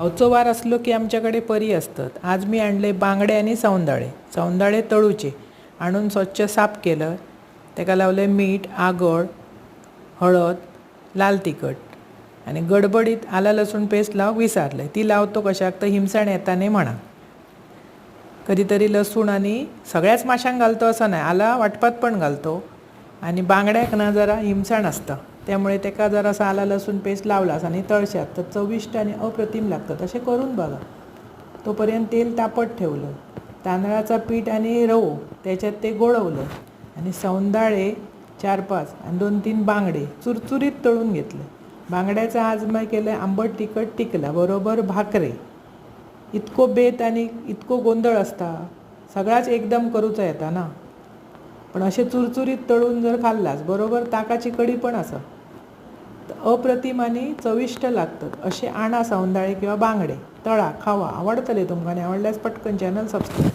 गावचो वार असलो की आमच्याकडे परी असतात. आज मी आणले बांगडे आणि सौंदाळे. सौंदाळे तळूचे आणून स्वच्छ साफ केलं. त्याला लावले मीठ, आगळ, हळद, लाल तिखट आणि गडबडीत आला लसूण पेस्ट लावून विसरले. ती लावतो कशाक तर हिमसाण येताने म्हणा. कधीतरी लसूण आणि सगळ्याच माशांक घालतो असं नाही, आला वाटपात पण घालतो. आणि बांगड्याक ना जरा हिमसाण असतं, त्यामुळे त्याका जरासा आला लसूण पेस्ट लावलास आणि तळशात तर चविष्ट आणि अप्रतिम लागतात. असे करून बघा. तोपर्यंत तेल तापत ठेवलं. तांदळाचं पीठ आणि रवो त्याच्यात ते गोळवलं आणि सौंदाळे 4-5 आणि 2-3 बांगडे चुरचुरीत तळून घेतले. बांगड्याचं आज मी केलं आंबट तिखट टिकला बरोबर भाकरे. इतको बेत आणि इतको गोंधळ असता, सगळाच एकदम करूचा येता ना. पण असे चुरचुरीत तळून जर खाल्लास बरोबर ताकाची कढी पण असं तर अप्रतिम आणि चविष्ट लागतात. असे आणा सौंदाळे किंवा बांगडे, तळा, खावा. आवडतले तुमकां. आवडल्यास पटकन चॅनल सबस्क्राईब.